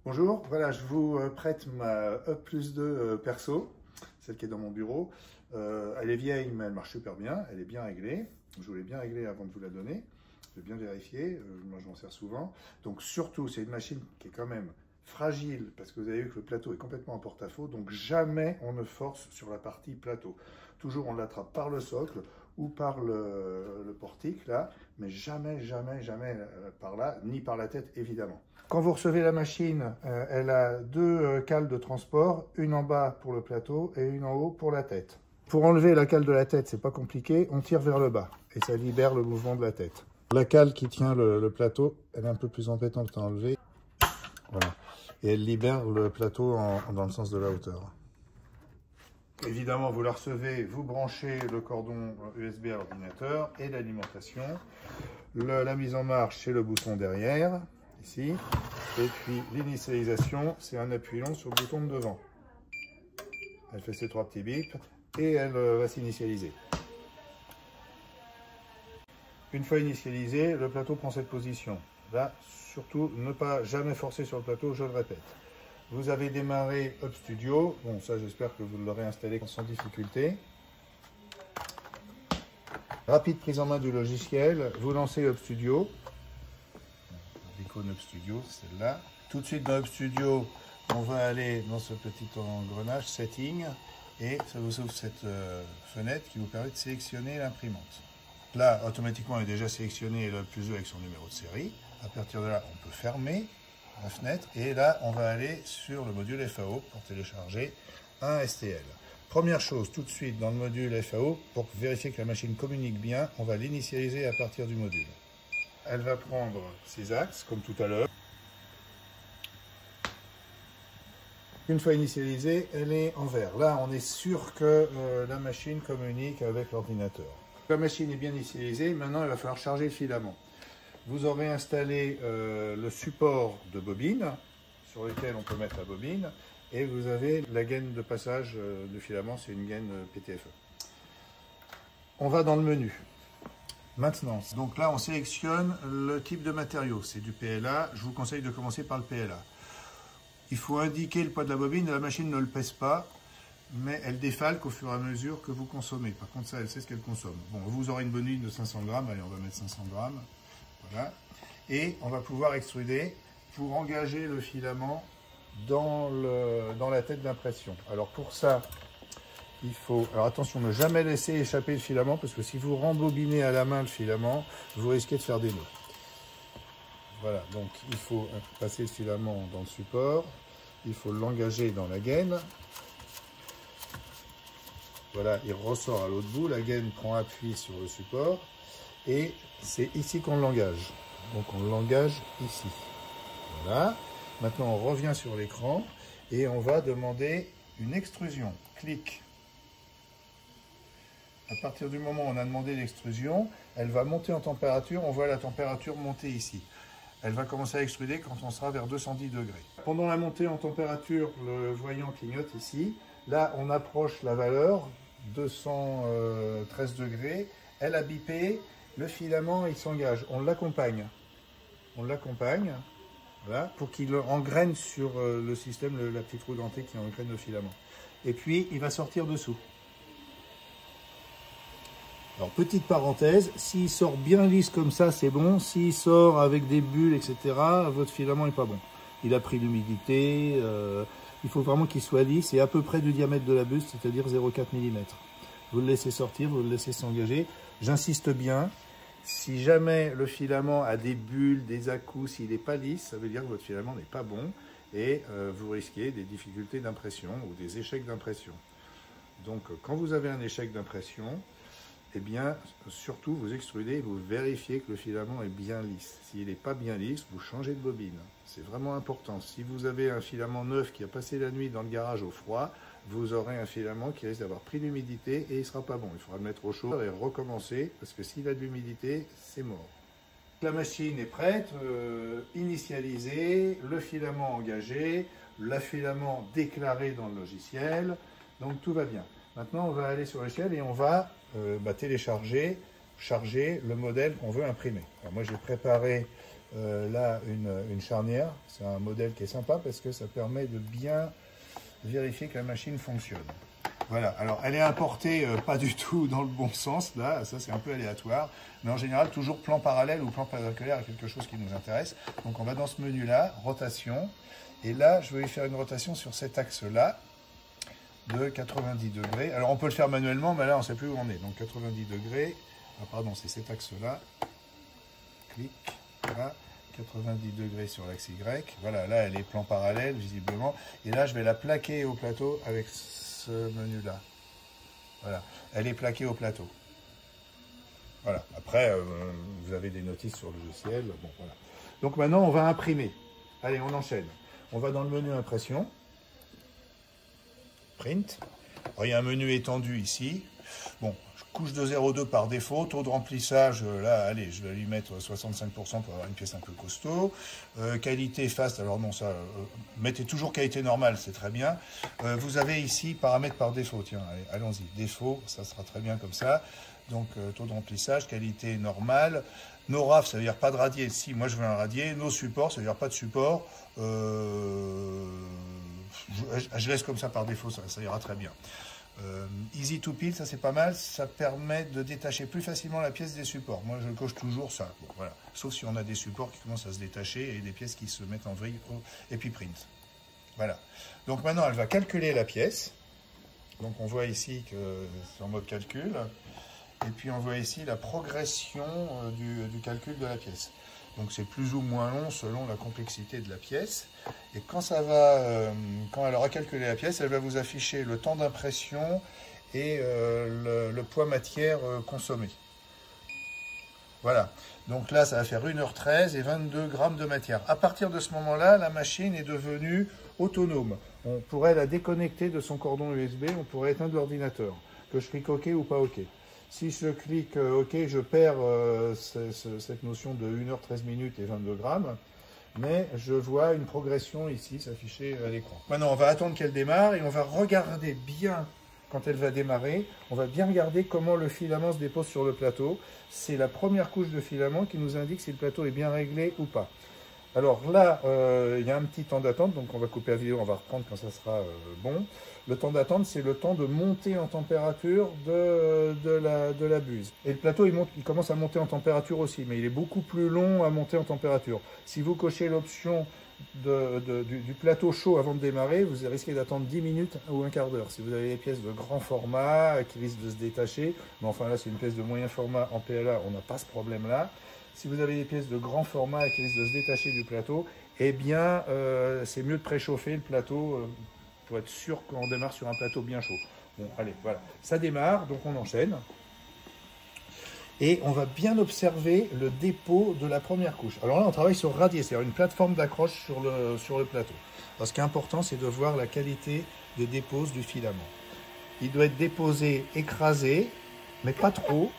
Bonjour, voilà, je vous prête ma E+2 perso, celle qui est dans mon bureau. Elle est vieille, mais elle marche super bien, elle est bien réglée. Je voulais bien régler avant de vous la donner. Je vais bien vérifier, moi je m'en sers souvent. Donc surtout, c'est une machine qui est quand même fragile, parce que vous avez vu que le plateau est complètement en porte-à-faux, donc jamais on ne force sur la partie plateau. Toujours on l'attrape par le socle ou par le portique là, mais jamais, jamais, jamais par là, ni par la tête évidemment. Quand vous recevez la machine, elle a deux cales de transport, une en bas pour le plateau et une en haut pour la tête. Pour enlever la cale de la tête, c'est pas compliqué, on tire vers le bas et ça libère le mouvement de la tête. La cale qui tient le plateau, elle est un peu plus embêtante à enlever. Voilà. Et elle libère le plateau dans le sens de la hauteur. Évidemment, vous la recevez, vous branchez le cordon USB à l'ordinateur et l'alimentation. La mise en marche, c'est le bouton derrière, ici. Et puis l'initialisation, c'est un appui long sur le bouton de devant. Elle fait ses trois petits bips et elle va s'initialiser. Une fois initialisé, le plateau prend cette position. Là, surtout, ne pas jamais forcer sur le plateau, je le répète. Vous avez démarré Up Studio. Bon, ça, j'espère que vous l'aurez installé sans difficulté. Rapide prise en main du logiciel. Vous lancez Up Studio. L'icône Up Studio, c'est celle-là. Tout de suite dans Up Studio, on va aller dans ce petit engrenage Setting. Et ça vous ouvre cette fenêtre qui vous permet de sélectionner l'imprimante. Là, automatiquement, elle est déjà sélectionné le +2 avec son numéro de série. À partir de là, on peut fermer la fenêtre. Et là, on va aller sur le module FAO pour télécharger un STL. Première chose, tout de suite, dans le module FAO, pour vérifier que la machine communique bien, on va l'initialiser à partir du module. Elle va prendre ses axes, comme tout à l'heure. Une fois initialisée, elle est en vert. Là, on est sûr que la machine communique avec l'ordinateur. La machine est bien initialisée, maintenant il va falloir charger le filament. Vous aurez installé le support de bobine, sur lequel on peut mettre la bobine, et vous avez la gaine de passage de filament, c'est une gaine PTFE. On va dans le menu. Maintenant, donc là on sélectionne le type de matériau, c'est du PLA, je vous conseille de commencer par le PLA. Il faut indiquer le poids de la bobine, la machine ne le pèse pas, mais elle défalque au fur et à mesure que vous consommez. Par contre, ça, elle sait ce qu'elle consomme. Bon, vous aurez une bobine de 500 grammes, allez, on va mettre 500 grammes. Voilà. Et on va pouvoir extruder pour engager le filament dans la tête d'impression. Alors pour ça, il faut... Alors attention, ne jamais laisser échapper le filament, parce que si vous rembobinez à la main le filament, vous risquez de faire des nœuds. Voilà, donc il faut passer le filament dans le support, il faut l'engager dans la gaine. Voilà, il ressort à l'autre bout, la gaine prend appui sur le support et c'est ici qu'on l'engage. Donc on l'engage ici. Voilà, maintenant on revient sur l'écran et on va demander une extrusion. Clic. À partir du moment où on a demandé l'extrusion, elle va monter en température, on voit la température monter ici. Elle va commencer à extruder quand on sera vers 210 degrés. Pendant la montée en température, le voyant clignote ici. Là, on approche la valeur, 213 degrés. Elle a bipé, le filament, il s'engage. On l'accompagne. On l'accompagne, voilà, pour qu'il engraine sur le système, la petite roue dentée qui engraine le filament. Et puis, il va sortir dessous. Alors, petite parenthèse, s'il sort bien lisse comme ça, c'est bon. S'il sort avec des bulles, etc., votre filament n'est pas bon. Il a pris l'humidité, il faut vraiment qu'il soit lisse et à peu près du diamètre de la buste, c'est-à-dire 0,4 mm. Vous le laissez sortir, vous le laissez s'engager. J'insiste bien, si jamais le filament a des bulles, des à-coups, s'il n'est pas lisse, ça veut dire que votre filament n'est pas bon et vous risquez des difficultés d'impression ou des échecs d'impression. Donc, quand vous avez un échec d'impression, eh bien, surtout, vous extrudez et vous vérifiez que le filament est bien lisse. S'il n'est pas bien lisse, vous changez de bobine. C'est vraiment important. Si vous avez un filament neuf qui a passé la nuit dans le garage au froid, vous aurez un filament qui risque d'avoir pris l'humidité et il ne sera pas bon. Il faudra le mettre au chaud et recommencer, parce que s'il a de l'humidité, c'est mort. La machine est prête, initialisée, le filament engagé, le filament déclaré dans le logiciel, donc tout va bien. Maintenant, on va aller sur l'échelle et on va télécharger, charger le modèle qu'on veut imprimer. Alors moi, j'ai préparé là une charnière. C'est un modèle qui est sympa parce que ça permet de bien vérifier que la machine fonctionne. Voilà, alors elle est importée pas du tout dans le bon sens, là, ça c'est un peu aléatoire, mais en général toujours plan parallèle ou plan perpendiculaire à quelque chose qui nous intéresse. Donc on va dans ce menu-là, rotation, et là je vais faire une rotation sur cet axe-là, de 90 degrés. Alors on peut le faire manuellement, mais là on ne sait plus où on est. Donc 90 degrés, ah, pardon, c'est cet axe-là, clic, voilà, 90 degrés sur l'axe Y, voilà, là elle est plan parallèle visiblement, et là je vais la plaquer au plateau avec ce menu-là. Voilà, elle est plaquée au plateau. Voilà, après vous avez des notices sur le logiciel, bon voilà. Donc maintenant on va imprimer. Allez, on enchaîne. On va dans le menu impression. Print. Alors, il y a un menu étendu ici. Bon, couche de 0,2 par défaut, taux de remplissage, là, allez, je vais lui mettre 65% pour avoir une pièce un peu costaud. Qualité fast, alors non, ça, mettez toujours qualité normale, c'est très bien. Vous avez ici paramètres par défaut, tiens, allons-y, défaut, ça sera très bien comme ça. Donc, taux de remplissage, qualité normale. No RAF, ça veut dire pas de radier. Si, moi je veux un radier. No support, ça veut dire pas de support. Je laisse comme ça par défaut, ça ira très bien. Easy to peel, ça c'est pas mal, ça permet de détacher plus facilement la pièce des supports. Moi je coche toujours ça, bon, voilà. Sauf si on a des supports qui commencent à se détacher et des pièces qui se mettent en vrille, et puis print. Voilà. Donc maintenant elle va calculer la pièce. Donc on voit ici que c'est en mode calcul. Et puis on voit ici la progression du calcul de la pièce. Donc c'est plus ou moins long selon la complexité de la pièce. Et quand quand elle aura calculé la pièce, elle va vous afficher le temps d'impression et le poids matière consommé. Voilà. Donc là, ça va faire 1h13 et 22 grammes de matière. À partir de ce moment-là, la machine est devenue autonome. On pourrait la déconnecter de son cordon USB, on pourrait éteindre l'ordinateur. Que je clique OK ou pas OK. Si je clique OK, je perds cette notion de 1h13 minutes et 22 grammes. Mais je vois une progression ici s'afficher à l'écran. Maintenant, on va attendre qu'elle démarre et on va regarder bien, quand elle va démarrer, on va bien regarder comment le filament se dépose sur le plateau. C'est la première couche de filament qui nous indique si le plateau est bien réglé ou pas. Alors là, il y a un petit temps d'attente, donc on va couper la vidéo, on va reprendre quand ça sera bon. Le temps d'attente, c'est le temps de montée en température de la buse. Et le plateau, il commence à monter en température aussi, mais il est beaucoup plus long à monter en température. Si vous cochez l'option du plateau chaud avant de démarrer, vous risquez d'attendre 10 minutes ou un quart d'heure. Si vous avez des pièces de grand format qui risquent de se détacher, mais enfin là c'est une pièce de moyen format en PLA, on n'a pas ce problème-là. Si vous avez des pièces de grand format qui risquent de se détacher du plateau, eh bien c'est mieux de préchauffer le plateau pour être sûr qu'on démarre sur un plateau bien chaud. Bon, allez, voilà. Ça démarre, donc on enchaîne. Et on va bien observer le dépôt de la première couche. Alors là, on travaille sur radier, c'est-à-dire une plateforme d'accroche sur le plateau. Alors, ce qui est important, c'est de voir la qualité de dépose du filament. Il doit être déposé, écrasé, mais pas trop,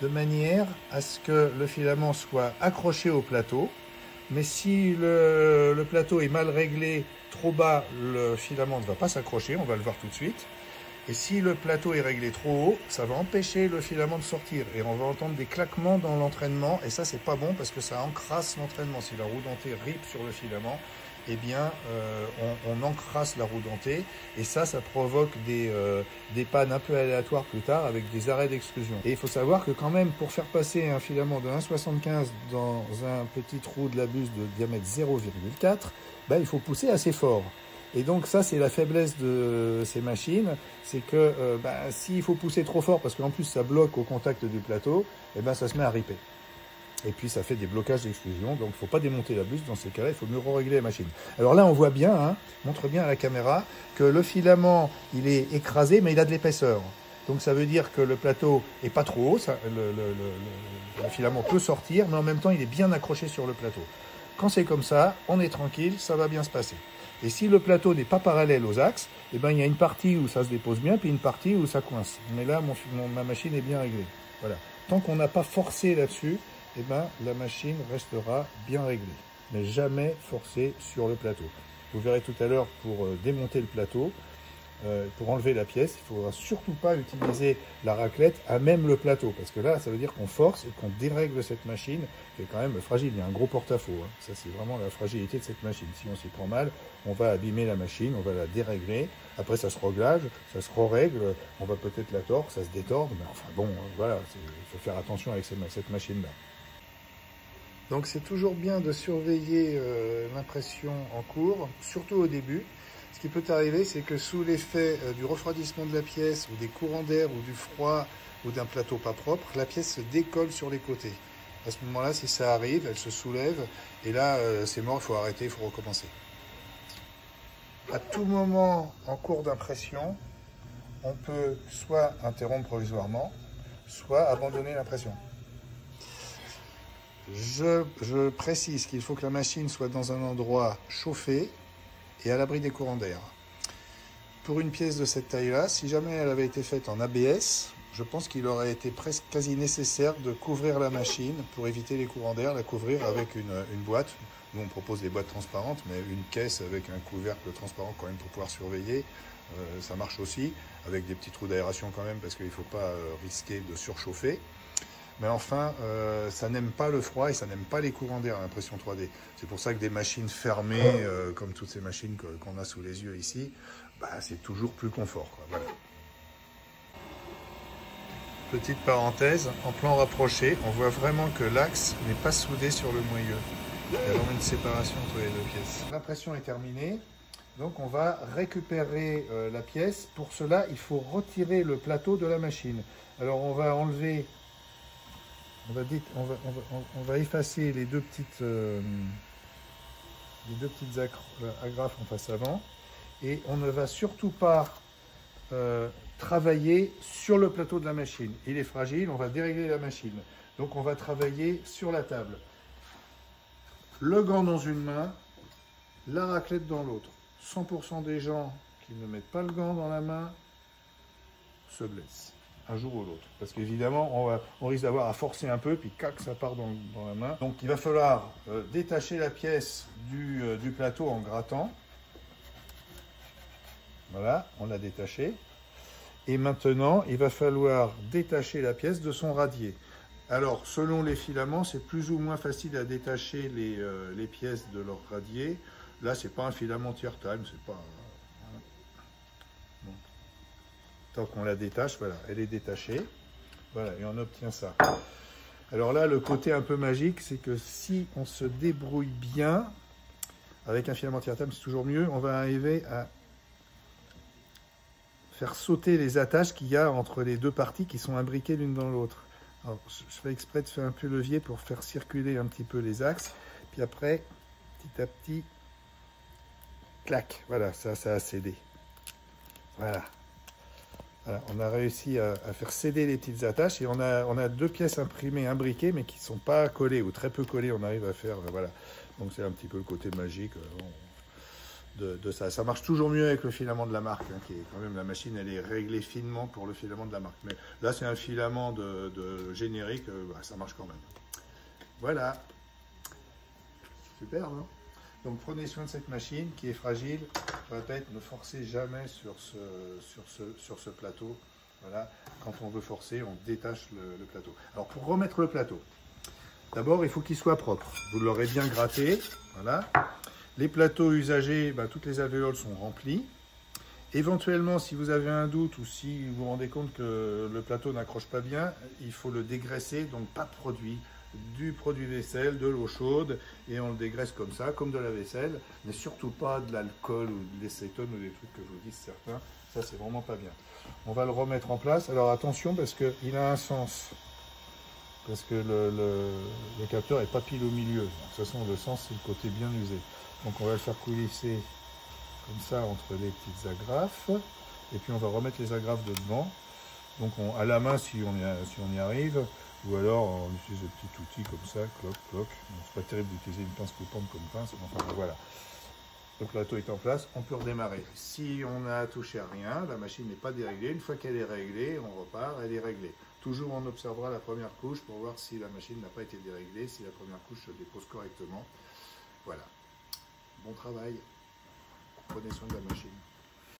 de manière à ce que le filament soit accroché au plateau. Mais si le plateau est mal réglé, trop bas, le filament ne va pas s'accrocher, on va le voir tout de suite. Et si le plateau est réglé trop haut, ça va empêcher le filament de sortir. Et on va entendre des claquements dans l'entraînement. Et ça, c'est pas bon parce que ça encrasse l'entraînement. Si la roue dentée rip sur le filament, eh bien, on encrasse la roue dentée. Et ça provoque des pannes un peu aléatoires plus tard avec des arrêts d'extrusion. Et il faut savoir que quand même, pour faire passer un filament de 1,75 dans un petit trou de la buse de diamètre 0,4, ben, il faut pousser assez fort. Et donc ça, c'est la faiblesse de ces machines, c'est que s'il faut pousser trop fort, parce qu'en plus ça bloque au contact du plateau, et ben ça se met à riper. Et puis ça fait des blocages d'extrusion, donc il ne faut pas démonter la buse dans ces cas-là, il faut mieux régler la machine. Alors là, on voit bien, hein, montre bien à la caméra, que le filament, il est écrasé, mais il a de l'épaisseur. Donc ça veut dire que le plateau est pas trop haut, le filament peut sortir, mais en même temps, il est bien accroché sur le plateau. Quand c'est comme ça, on est tranquille, ça va bien se passer. Et si le plateau n'est pas parallèle aux axes, eh ben, il y a une partie où ça se dépose bien, puis une partie où ça coince. Mais là, ma machine est bien réglée. Voilà. Tant qu'on n'a pas forcé là-dessus, eh ben, la machine restera bien réglée. Mais jamais forcé sur le plateau. Vous verrez tout à l'heure pour démonter le plateau. pour enlever la pièce, il ne faudra surtout pas utiliser la raclette à même le plateau, parce que là, ça veut dire qu'on force et qu'on dérègle cette machine, qui est quand même fragile. Il y a un gros porte-à-faux. Hein. Ça, c'est vraiment la fragilité de cette machine. Si on s'y prend mal, on va abîmer la machine, on va la dérégler. Après, ça se reglage, ça se règle, on va peut-être la tordre, ça se détord, mais enfin bon, voilà, il faut faire attention avec cette machine-là. Donc c'est toujours bien de surveiller l'impression en cours, surtout au début. Ce qui peut arriver, c'est que sous l'effet du refroidissement de la pièce, ou des courants d'air, ou du froid, ou d'un plateau pas propre, la pièce se décolle sur les côtés. À ce moment-là, si ça arrive, elle se soulève, et là, c'est mort, il faut arrêter, il faut recommencer. À tout moment en cours d'impression, on peut soit interrompre provisoirement, soit abandonner l'impression. Je précise qu'il faut que la machine soit dans un endroit chauffé et à l'abri des courants d'air. Pour une pièce de cette taille-là, si jamais elle avait été faite en ABS, je pense qu'il aurait été presque quasi nécessaire de couvrir la machine pour éviter les courants d'air, la couvrir avec une boîte. Nous, on propose des boîtes transparentes, mais une caisse avec un couvercle transparent quand même pour pouvoir surveiller, ça marche aussi, avec des petits trous d'aération quand même, parce qu'il ne faut pas risquer de surchauffer. Mais enfin, ça n'aime pas le froid et ça n'aime pas les courants d'air, l'impression 3D. C'est pour ça que des machines fermées, comme toutes ces machines qu'on a sous les yeux ici, bah, c'est toujours plus confort, quoi. Voilà. Petite parenthèse, en plan rapproché, on voit vraiment que l'axe n'est pas soudé sur le moyeu. Il y a vraiment une séparation entre les deux pièces. L'impression est terminée, donc on va récupérer la pièce. Pour cela, il faut retirer le plateau de la machine. Alors on va enlever... On va effacer les deux petites agrafes en face avant et on ne va surtout pas travailler sur le plateau de la machine. Il est fragile, on va dérégler la machine. Donc on va travailler sur la table. Le gant dans une main, la raclette dans l'autre. 100% des gens qui ne mettent pas le gant dans la main se blessent. Un jour ou l'autre. Parce qu'évidemment, on risque d'avoir à forcer un peu, puis cac, ça part dans la main. Donc il va falloir détacher la pièce du plateau en grattant. Voilà, on l'a détaché. Et maintenant, il va falloir détacher la pièce de son radier. Alors, selon les filaments, c'est plus ou moins facile à détacher les pièces de leur radier. Là, c'est pas un filament tier time, c'est pas... Tant qu'on la détache, voilà, elle est détachée. Voilà, et on obtient ça. Alors là, le côté un peu magique, c'est que si on se débrouille bien, avec un filament tiers-table, c'est toujours mieux, on va arriver à faire sauter les attaches qu'il y a entre les deux parties qui sont imbriquées l'une dans l'autre. Alors, je fais exprès de faire un peu levier pour faire circuler un petit peu les axes. Puis après, petit à petit, clac, voilà, ça a cédé. Voilà. Voilà, on a réussi à faire céder les petites attaches et on a deux pièces imprimées, imbriquées, mais qui ne sont pas collées ou très peu collées. On arrive à faire, voilà. Donc c'est un petit peu le côté magique de ça. Ça marche toujours mieux avec le filament de la marque, hein, qui est quand même, la machine, elle est réglée finement pour le filament de la marque. Mais là, c'est un filament de générique, bah, ça marche quand même. Voilà. Super, non? Donc prenez soin de cette machine qui est fragile. Je répète, ne forcez jamais sur ce plateau. Voilà. Quand on veut forcer, on détache le plateau. Alors pour remettre le plateau, d'abord il faut qu'il soit propre. Vous l'aurez bien gratté. Voilà. Les plateaux usagés, ben, toutes les alvéoles sont remplies. Éventuellement, si vous avez un doute ou si vous vous rendez compte que le plateau n'accroche pas bien, il faut le dégraisser, donc pas de produit. Du produit vaisselle, de l'eau chaude, et on le dégraisse comme ça, comme de la vaisselle, mais surtout pas de l'alcool ou de l'acétone ou des trucs que vous disent certains, ça c'est vraiment pas bien. On va le remettre en place, alors attention parce qu'il a un sens, parce que le capteur est pas pile au milieu, de toute façon le sens c'est le côté bien usé, donc on va le faire coulisser comme ça entre les petites agrafes, et puis on va remettre les agrafes dedans, donc à la main si on y arrive, ou alors on utilise des petits outils comme ça, cloc, cloc. C'est pas terrible d'utiliser une pince coupante comme pince, mais enfin voilà. Le plateau est en place, on peut redémarrer. Si on n'a touché à rien, la machine n'est pas déréglée. Une fois qu'elle est réglée, on repart, elle est réglée. Toujours on observera la première couche pour voir si la machine n'a pas été déréglée, si la première couche se dépose correctement. Voilà. Bon travail. Prenez soin de la machine.